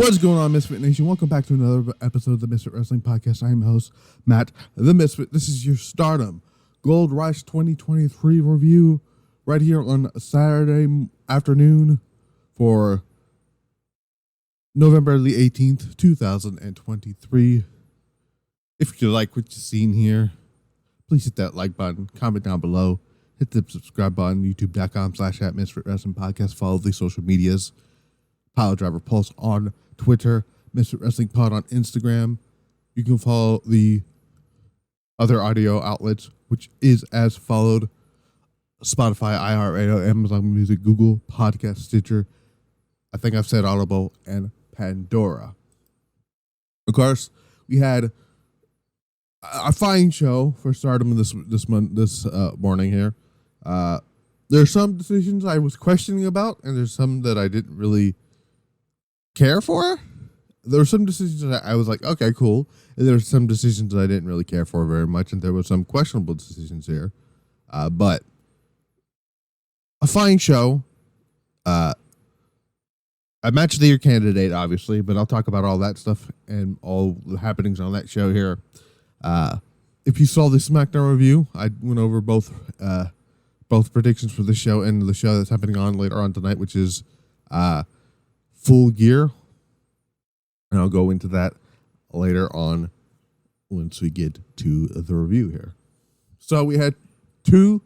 What's going on, Misfit Nation? Welcome back to another episode of the Misfit Wrestling Podcast. I am host, Matt, the Misfit. This is your Stardom Gold Rush 2023 review right here on Saturday afternoon for November the 18th, 2023. If you like what you've seen here, please hit that like button, comment down below, hit the subscribe button, youtube.com/@MisfitWrestlingPodcast. Follow the social medias. Pile Driver Pulse on Twitter, Misfit Wrestling Pod on Instagram. You can follow the other audio outlets, which is as followed: Spotify, iHeartRadio, Amazon Music, Google Podcast, Stitcher. I think I've said Audible and Pandora. Of course, we had a fine show for Stardom this morning here. There's some decisions I was questioning about, and there's some that I didn't really care for. There were some decisions that I was like, okay, cool. And there were some decisions that I didn't really care for very much, and there were some questionable decisions here. But a fine show. A match of the year candidate, obviously, but I'll talk about all that stuff and all the happenings on that show here. If you saw the SmackDown review, I went over both predictions for the show and the show that's happening on later on tonight, which is Full Gear, and I'll go into that later on once we get to the review here. So we had two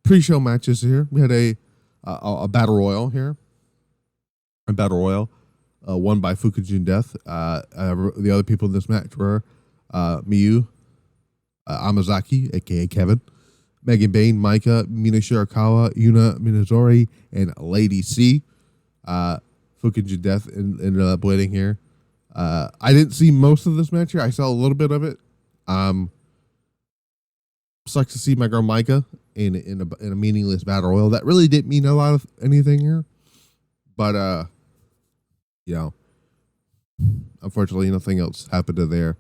pre-show matches here. We had a battle royal here, a battle royal won by Fukugen Death. The other people in this match were Miyu Amazaki, aka Kevin, Megan Bain, Maika, Mina Shirakawa, Yuna Minazori, and Lady C. Fukugen Death ended up winning here. I didn't see most of this match here. I saw a little bit of it. Sucks to see my girl Maika in a meaningless battle royal. That really didn't mean a lot of anything here. But unfortunately nothing else happened to there.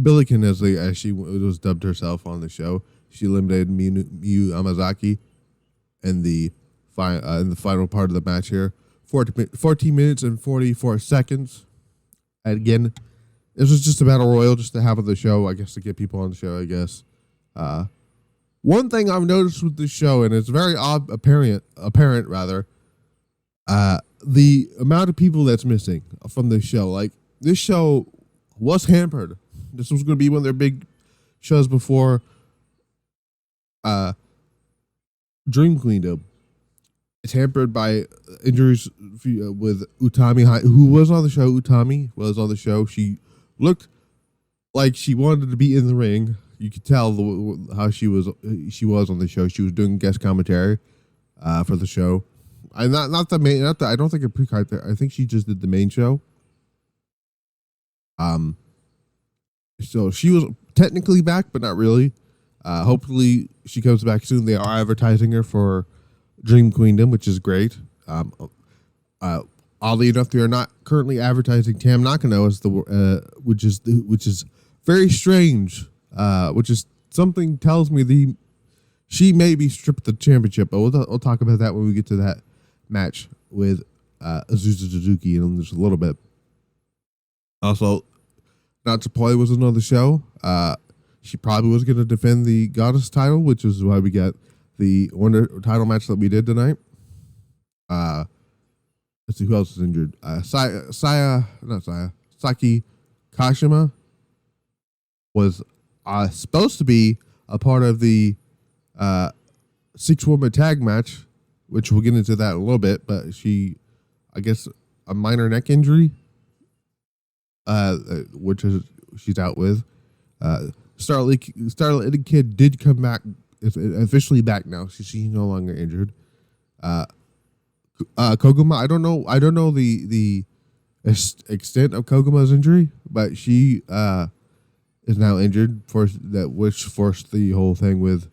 Billiken, as she was dubbed herself on the show, she eliminated Miyu Amazaki in the final part of the match here. 14 minutes and 44 seconds. And again, this was just a battle royal, just to have on the show, I guess, to get people on the show, I guess. One thing I've noticed with this show, and it's very apparent, the amount of people that's missing from this show. Like, this show was hampered. This was going to be one of their big shows before Dream Queendom. It's hampered by injuries with Utami, who was on the show. Utami was on the show. She looked like she wanted to be in the ring. You could tell how she was on the show. She was doing guest commentary for the show. Not the main. I don't think a pre-card there. I think she just did the main show. So she was technically back, but not really. Hopefully she comes back soon. They are advertising her for Dream Queendom, which is great. Oddly enough, they are not currently advertising Tam Nakano as which is very strange. Which is something tells me she may be stripped the championship, but we'll talk about that when we get to that match with Suzu Suzuki in just a little bit. Also, Natsupoi was another show. She probably was going to defend the Goddess title, which is why we got the Wonder title match that we did tonight. Let's see who else is injured. Saki Kashima was supposed to be a part of the 6-woman tag match, which we'll get into that in a little bit, but she, I guess, a minor neck injury, which is she's out with. Starlight Kid did come back. Is officially back now. She's no longer injured. Koguma, I don't know the extent of Koguma's injury, but she is now injured, which forced the whole thing with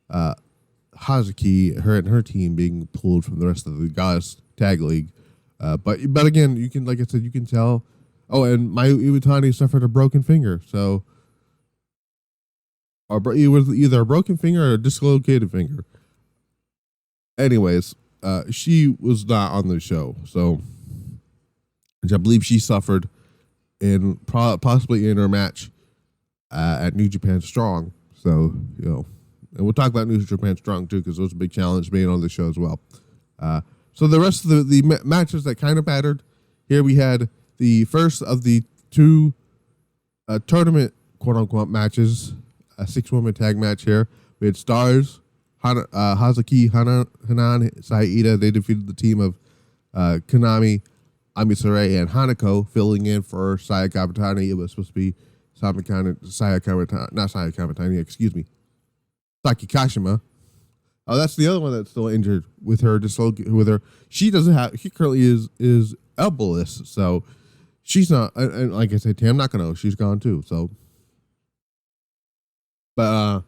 Hazuki, her team being pulled from the rest of the Goddess Tag League. But again, you can, like I said, you can tell. Oh, and Mayu Iwatani suffered a broken finger, so it was either a broken finger or a dislocated finger. Anyways, she was not on the show, so which I believe she suffered in possibly in her match at New Japan Strong. So, you know, and we'll talk about New Japan Strong too, because it was a big challenge made on the show as well. So the rest of the matches that kind of mattered, here we had the first of the two tournament quote-unquote matches, a 6-woman tag match here. We had Stars, Hazuki, Hanan, Iida. They defeated the team of Konami, Mei Seira, and Hanako, filling in for Saya Kamitani. It was supposed to be Saki Kashima. Oh, that's the other one that's still injured with her She doesn't have. She currently is elbowless, so she's not. And like I said, Tam Nakano, she's gone too. So, but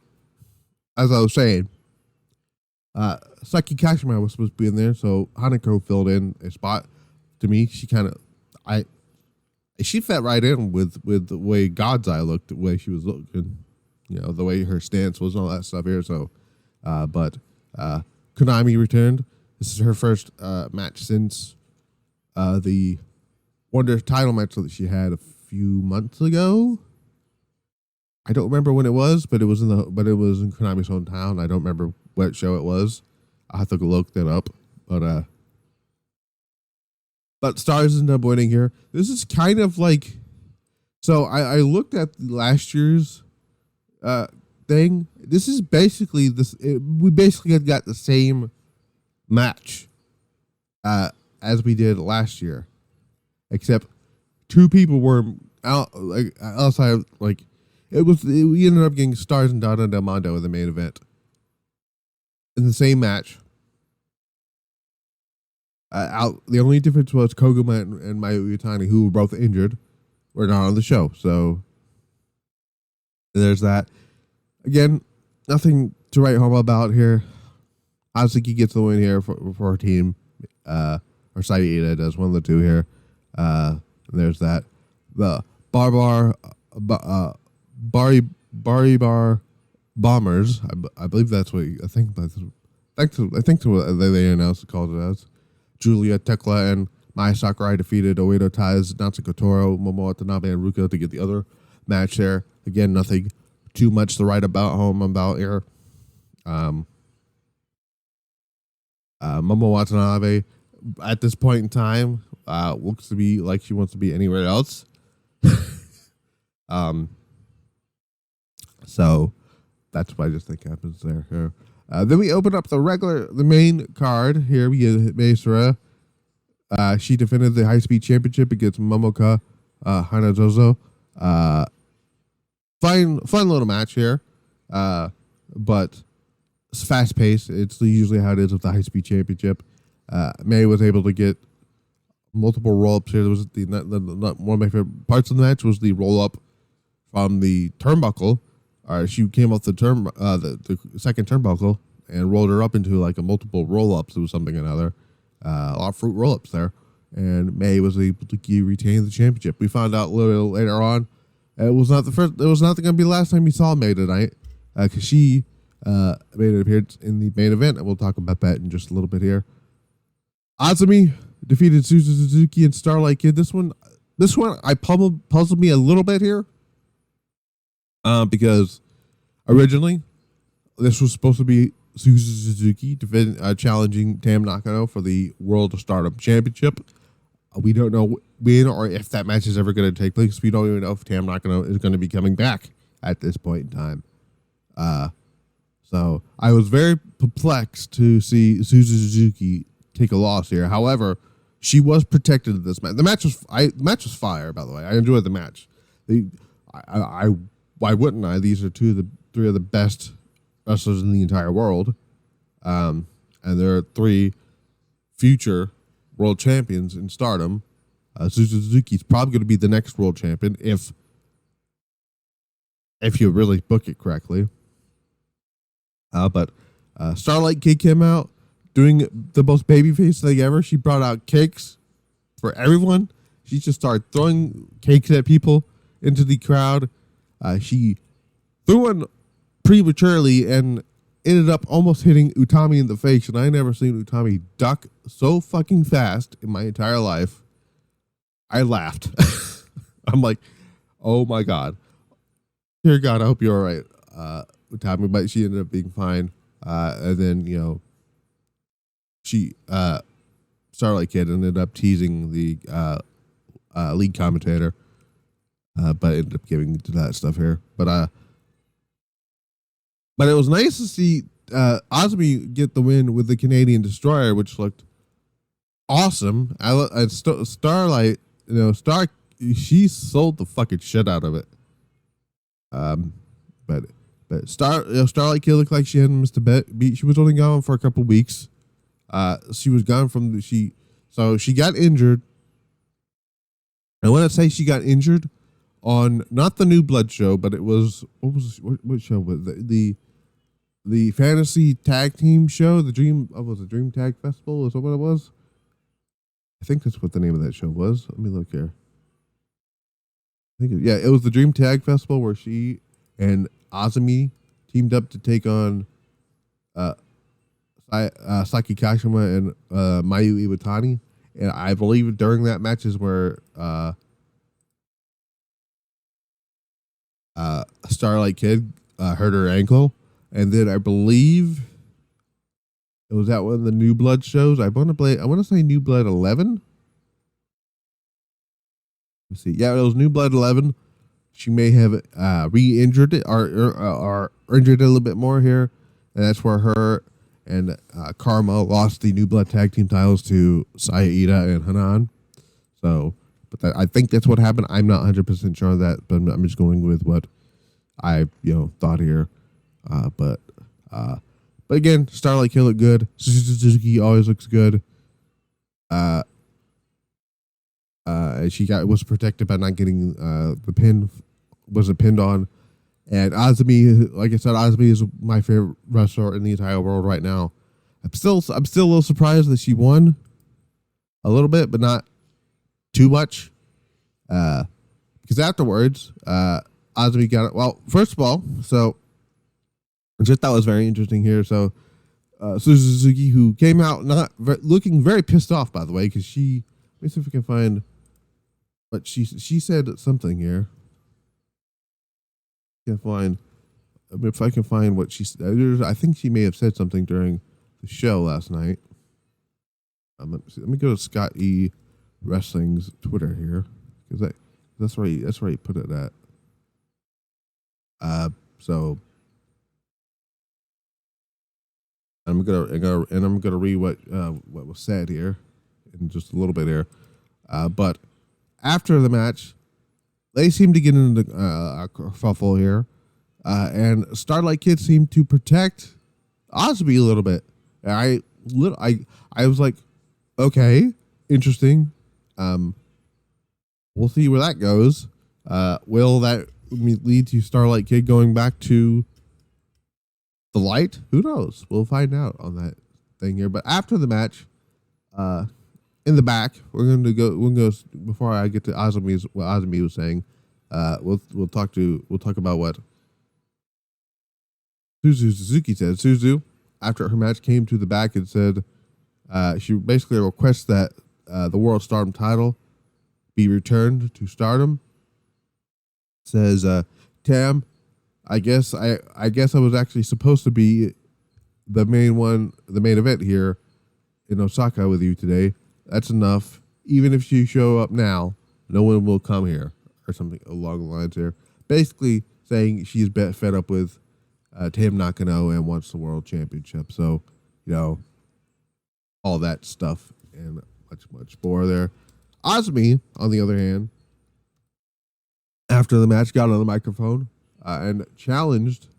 as I was saying, Saki Kashima was supposed to be in there, so Hanako filled in a spot. To me, she fit right in with the way God's Eye looked, the way she was looking, you know, the way her stance was and all that stuff here. So, but Konami returned. This is her first match since the Wonder title match that she had a few months ago. I don't remember when it was, but it was in Konami's hometown. I don't remember what show it was. I have to look that up. But Stars ended up winning here. This is kind of like, so I looked at last year's thing. This is basically we basically got the same match as we did last year, except two people were out outside. Like we ended up getting Stars and Donna and Mondo in the main event in the same match. The only difference was Koguma and Mayu Utami, who were both injured, were not on the show. So there's that. Again, nothing to write home about here. Hazuki gets the win here for her team. Or Iida does, one of the two here. There's that. The Bari Bar Bombers. I believe that's what I think what they announced called it as. Giulia, Thekla, and Mai Sakurai defeated Oedo Tai's Natsuko Toro, Momo Watanabe, and Ruka to get the other match there. Again, nothing too much to write about here. Momo Watanabe, at this point in time, looks to be like she wants to be anywhere else. So that's what I just think happens there. Then we open up the main card. Here we get Mei Seira. She defended the high-speed championship against Momoka Hanazozo. Fun little match here, but it's fast-paced. It's usually how it is with the high-speed championship. Mei was able to get multiple roll-ups here. There was one of my favorite parts of the match was the roll-up from the turnbuckle. She came off the second turnbuckle and rolled her up into like a multiple roll-ups. It was something or another. A lot of fruit roll-ups there. And Mei was able to retain the championship. We found out a little later on it was not going to be the last time we saw Mei tonight, because she made an appearance in the main event, and we'll talk about that in just a little bit here. Azumi defeated Suzu Suzuki and Starlight Kid. This one puzzled me a little bit here. Because originally this was supposed to be Suzu Suzuki challenging Tam Nakano for the World of Stardom Championship. We don't know when or if that match is ever going to take place. We don't even know if Tam Nakano is going to be coming back at this point in time. So I was very perplexed to see Suzu Suzuki take a loss here. However, she was protected in this match. The match was fire, by the way. I enjoyed the match. Why wouldn't I? These are three of the best wrestlers in the entire world. And there are three future world champions in Stardom. Suzu Suzuki is probably going to be the next world champion if you really book it correctly. But Starlight Kid came out doing the most babyface thing ever. She brought out cakes for everyone. She just started throwing cakes at people into the crowd. She threw one prematurely and ended up almost hitting Utami in the face, and I never seen Utami duck so fucking fast in my entire life. I laughed. I'm like, oh my God. Dear God, I hope you're all right, Utami, but she ended up being fine. And then, you know, she, Starlight Kid ended up teasing the lead commentator, but ended up giving to that stuff here. But it was nice to see Azumi get the win with the Canadian Destroyer, which looked awesome. Starlight, you know, she sold the fucking shit out of it. But Starlight Kid looked like she hadn't missed a beat. She was only gone for a couple weeks. She was gone from she got injured. I want to say she got injured on not the New Blood show, but it was what show was it? The fantasy tag team show, the Dream Tag Festival, is that what it was? I think that's what the name of that show was. Let me look here. It was the Dream Tag Festival where she and Azumi teamed up to take on Saki Kashima and Mayu Iwatani. And I believe during that match is where Starlight Kid hurt her ankle. And then I believe it was at one of the New Blood shows. I want to say New Blood 11. Let's see. Yeah, it was New Blood 11. She may have re-injured it or injured it a little bit more here. And that's where her and Karma lost the New Blood tag team titles to Iida and Hanan. So, but I think that's what happened. I'm not 100% sure of that, but I'm just going with what I thought here. But again, Starlight Kid looked good. Suzu Suzuki always looks good. She was protected by not getting the pin. Wasn't pinned on. And Azumi, like I said, Azumi is my favorite wrestler in the entire world right now. I'm still a little surprised that she won a little bit, but not too much. Because afterwards, Azumi got it. Well, first of all, so I just thought was very interesting here. So Suzu Suzuki, who came out looking very pissed off, by the way, because let me see if we can find what she said something here. If I can find what she said. I think she may have said something during the show last night. Let me go to Scott E. Wrestling's Twitter here, because that's where he put it at. So I'm gonna read what was said here in just a little bit here. But after the match, they seemed to get into a kerfuffle here, and Starlight Kid seemed to protect Azumi a little bit. I was like, okay, interesting. We'll see where that goes. Will that lead to Starlight Kid going back to the light? Who knows? We'll find out on that thing here. But after the match, in the back, we're going to go before I get to what Azumi was saying. We'll talk about what Suzu Suzuki said. Suzu, after her match, came to the back and said she basically requests that the World Stardom title be returned to Stardom. Says, Tam, I guess I was actually supposed to be the main event here in Osaka with you today. That's enough. Even if you show up now, no one will come here, or something along the lines here. Basically saying she's fed up with Tam Nakano and wants the world championship. So, all that stuff and much more there. Azumi, on the other hand, after the match, got on the microphone and challenged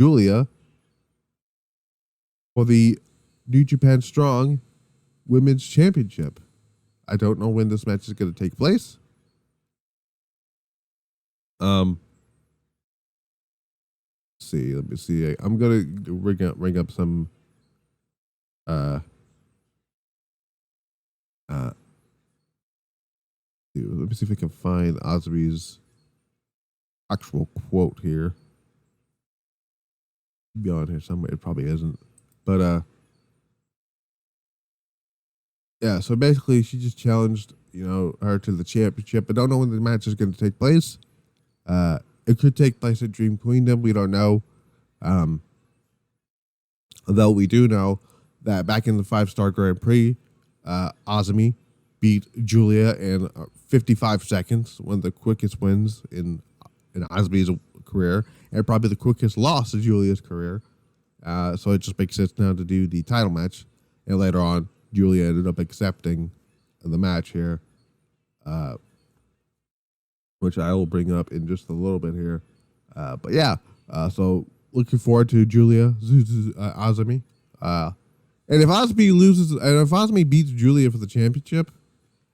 Giulia for the New Japan Strong Women's Championship. I don't know when this match is going to take place. Let me see. I'm gonna ring up some. Let me see if I can find Azumi's actual quote here. Be on here somewhere. It probably isn't. But yeah, so basically she just challenged, her to the championship. I don't know when the match is going to take place. It could take place at Dream Queendom. We don't know. Though we do know that back in the 5-star Grand Prix, Azumi beat Giulia in 55 seconds, one of the quickest wins in Azumi's career, and probably the quickest loss of Giulia's career. So it just makes sense now to do the title match. And later on, Giulia ended up accepting the match here, which I will bring up in just a little bit here. But yeah, so looking forward to Giulia Azumi. And if Azumi loses, and if Azumi beats Giulia for the championship,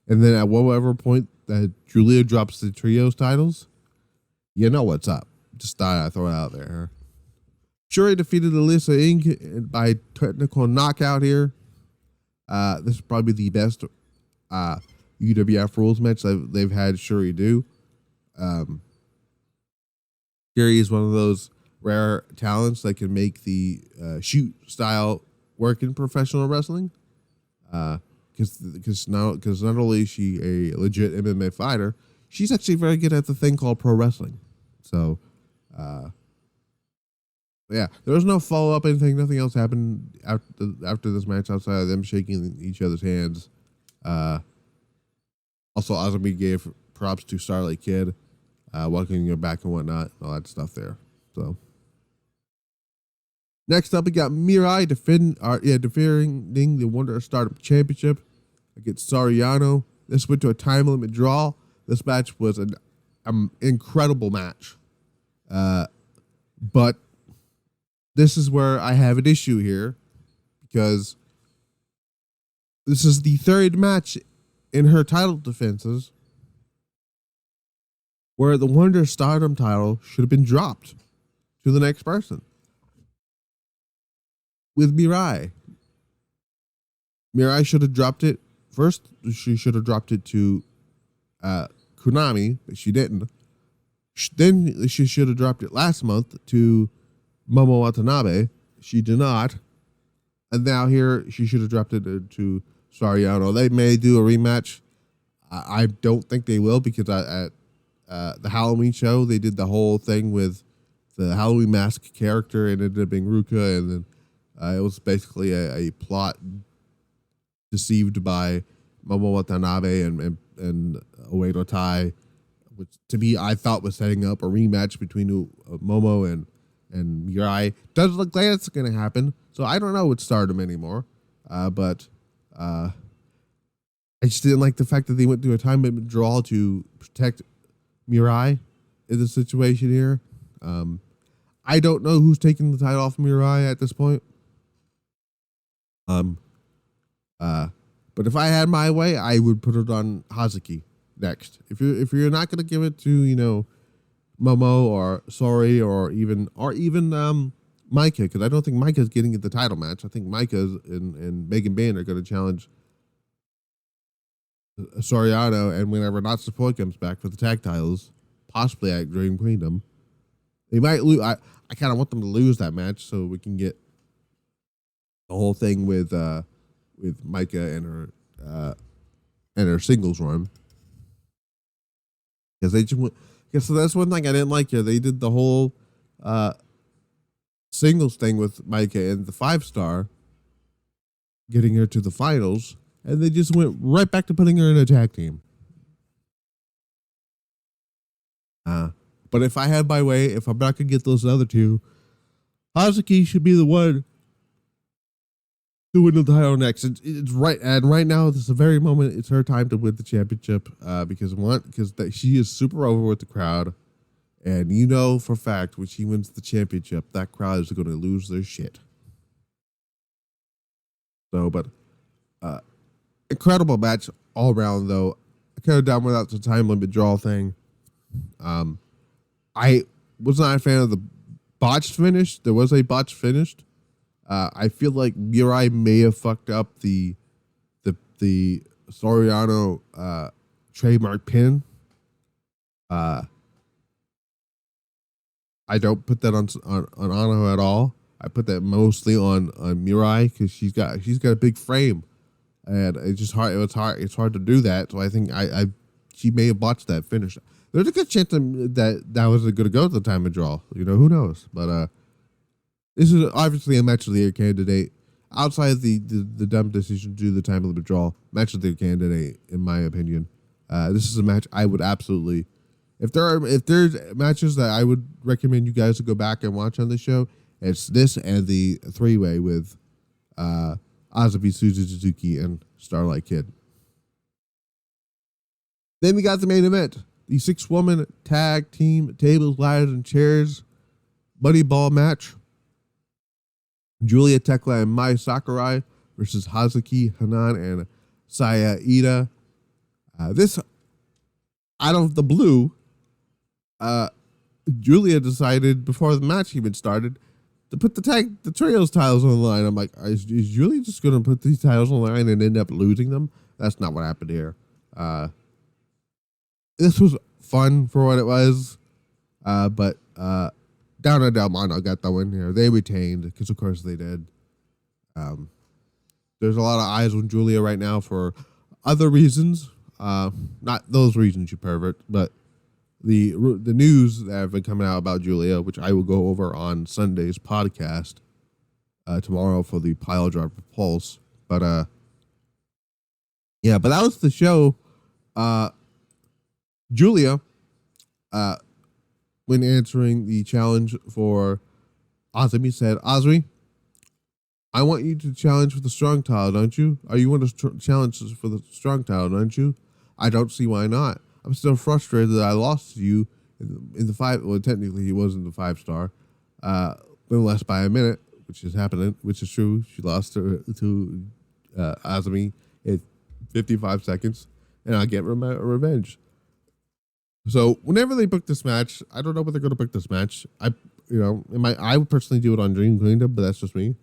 and then at whatever point that Giulia drops the trios titles, you know what's up. Just thought I'd throw it out there. Syuri defeated Alyssa Inc. by technical knockout here. This is probably the best UWF rules match they've had Syuri do. Syuri is one of those rare talents that can make the shoot style work in professional wrestling. Because not only is she a legit MMA fighter, she's actually very good at the thing called pro wrestling. So, yeah, there was no follow up anything. Nothing else happened after this match outside of them shaking each other's hands. Also, Azumi gave props to Starlight Kid, welcoming her back and whatnot, all that stuff there. So, next up, we got Mirai defending the Wonder of Stardom Championship against Saori Anou. This went to a time limit draw. This match was an incredible match. But this is where I have an issue here, because this is the third match in her title defenses where the Wonder of Stardom title should have been dropped to the next person. With Mirai. Mirai should have dropped it first. She should have dropped it to Konami, but she didn't. Then she should have dropped it last month to Momo Watanabe. She did not. And now here she should have dropped it to Saori Anou. They may do a rematch. I don't think they will, because at the Halloween show, they did the whole thing with the Halloween mask character, and it ended up being Ruka, and then it was basically a plot deceived by Momo Watanabe and Oedo Tai, which to me I thought was setting up a rematch between Momo and Mirai. Doesn't look like it's going to happen, so I don't know with Stardom anymore. But I just didn't like the fact that they went through a time limit draw to protect Mirai in the situation here. I don't know who's taking the title off Mirai at this point. But if I had my way, I would put it on Hazuki next. If you're not gonna give it to Momo or Saori or even Maika, because I don't think Maika's getting the title match. I think Maika and Megan Bain are going to challenge Saori Anou, and whenever Not Support comes back for the tag titles, possibly at Dream Queendom, they might lose. I kind of want them to lose that match so we can get the whole thing with Maika and her singles run, because they just went. Yeah, so that's one thing I didn't like here. They did the whole singles thing with Maika and the 5-star, getting her to the finals, and they just went right back to putting her in a tag team. But if I had my way, if I'm not going to get those other two, Hazuki should be the one to win the title next. It's right, and right now, this is the very moment it's her time to win the championship, because she is super over with the crowd, and you know for a fact when she wins the championship, that crowd is going to lose their shit. So, but incredible match all around, though. I kind of down without the time limit draw thing. I was not a fan of the botched finish. There was a botched finish. I feel like Mirai may have fucked up the Saori Anou trademark pin. I don't put that on Anou at all. I put that mostly on Mirai because she's got a big frame, and it's just hard. It's hard to do that. So I think she may have botched that finish. There's a good chance that was going to go at the time of draw. Who knows? But this is obviously a match of the year candidate. Outside of the dumb decision to do the time limit draw, match of the year candidate, in my opinion. This is a match I would absolutely, if there's matches that I would recommend you guys to go back and watch on the show, it's this and the 3-way with Azumi, Suzu Suzuki, and Starlight Kid. Then we got the main event, the 6-woman tag team tables, ladders, and chairs Moneyball match. Giulia, Thekla, and Mei Sakurai versus Hazuki, Hanan, and Iida. This, out of the blue, Giulia decided before the match even started to put the trios titles on the line. I'm like, is Giulia just going to put these titles on the line and end up losing them? That's not what happened here. This was fun for what it was, but Donna Del Mondo got the win here. They retained, because of course they did. There's a lot of eyes on Giulia right now for other reasons. Not those reasons, you pervert, but the news that have been coming out about Giulia, which I will go over on Sunday's podcast tomorrow for the Pile Driver Pulse. But that was the show. Giulia, when answering the challenge for Azumi, said, Azumi, I want you to challenge for the strong title, don't you? Or you want to challenge for the strong title, don't you? I don't see why not. I'm still frustrated that I lost to you in the 5. Well, technically, he wasn't the 5-star, but less by a minute, which is happening, which is true. She lost to Azumi in 55 seconds, and I'll get revenge. So whenever they book this match, I don't know what they're going to book this match. I would personally do it on Dream Kingdom, but that's just me.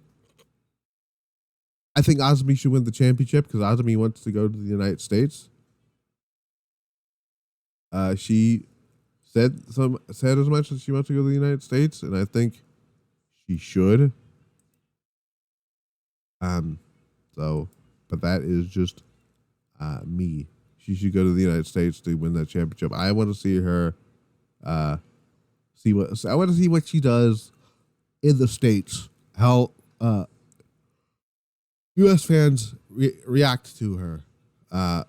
I think Azumi should win the championship because Azumi wants to go to the United States. She said as much as she wants to go to the United States, and I think she should. But that is just me. She should go to the United States to win that championship. I want to see her. I want to see what she does in the States. How U.S. fans react to her,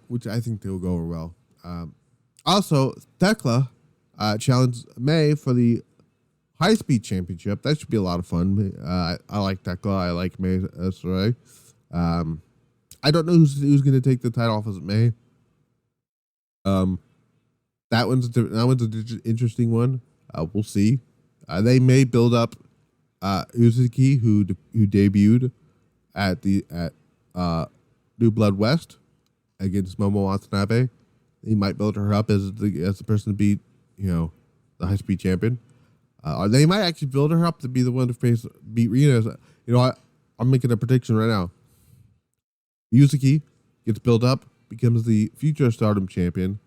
which I think they'll go over well. Also, Thekla challenged Mei for the high speed championship. That should be a lot of fun. I like Thekla. I like Mei Seira. I don't know who's going to take the title off of Mei. That one's an interesting one. We'll see. They may build up Hazuki, who debuted at New Blood West against Momo Watanabe. They might build her up as the person to beat the high speed champion. Or they might actually build her up to be the one to beat Rina. I'm making a prediction right now. Hazuki gets built up, becomes the future Stardom champion,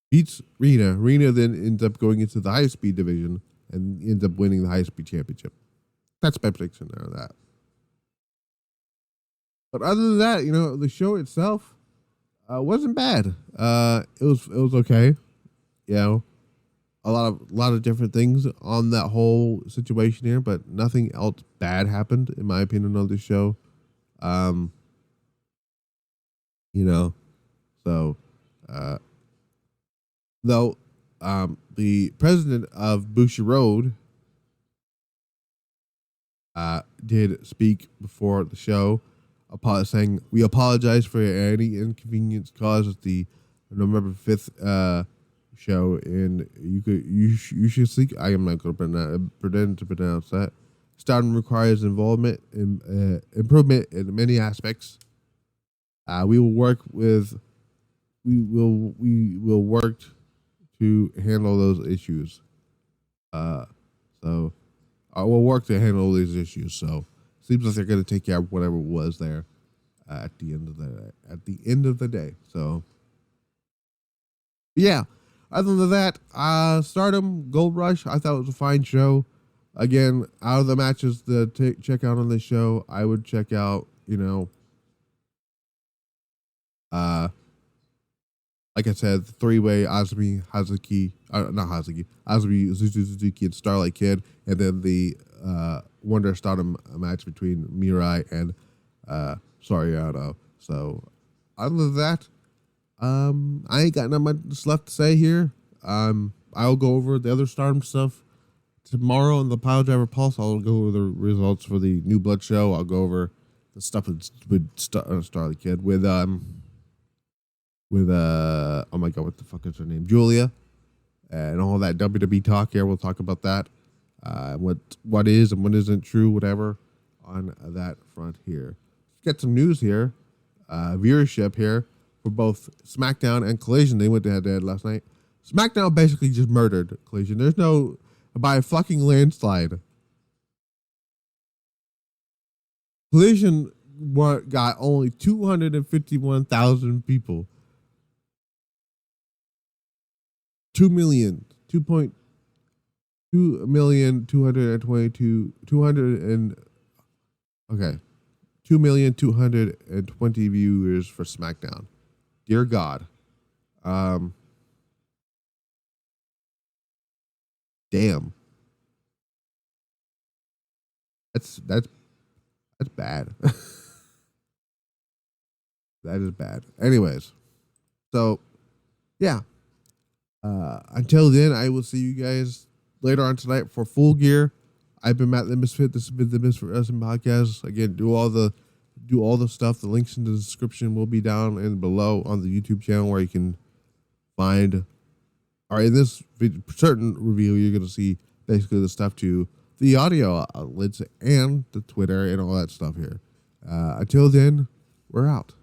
beats Rina. Rina then ends up going into the high speed division and ends up winning the high speed championship. That's my prediction there of that. But other than that, the show itself wasn't bad. It was okay. A lot of different things on that whole situation here, but nothing else bad happened in my opinion on the show. Though the president of Bushiroad did speak before the show, saying, "We apologize for any inconvenience caused at the November 5th show in you should see. I am not going to pretend to pronounce that. Stardom requires involvement in improvement in many aspects. We will work to handle those issues. So I will work to handle these issues. So seems like they're going to take care of whatever was there at the end of the day. So yeah. Other than that, Stardom Gold Rush, I thought it was a fine show. again, out of the matches to check out on this show, I would check out, like I said, the three-way Azumi, Hazuki, not Hazuki, Azumi, Suzu Suzuki, and Starlight Kid, and then the Wonder of Stardom match between Mirai and Saori Anou. So, other than that, I ain't got nothing much left to say here. I'll go over the other Stardom stuff tomorrow in the Pile Driver Pulse. I'll go over the results for the New Blood show. I'll go over the stuff with Starlight Kid with oh my god, what the fuck is her name? Giulia, and all that WWE talk here. We'll talk about that. What is and what isn't true, whatever, on that front here. Let's get some news here. Viewership here for both SmackDown and Collision. They went head-to-head last night. SmackDown basically just murdered Collision. There's no, by a fucking landslide. Collision got only 251,000 people. 2,222,220 viewers for SmackDown. Dear God. Damn. That's bad. That is bad. Anyways. So, yeah. Until then, I will see you guys later on tonight for Full Gear. I've been Matt the Misfit. This has been the Misfit Wrestling Podcast. Again, do all the stuff. The links in the description will be down and below on the YouTube channel where you can find. All right, in this certain review, you're going to see basically the stuff to the audio outlets and the Twitter and all that stuff here. Until then, we're out.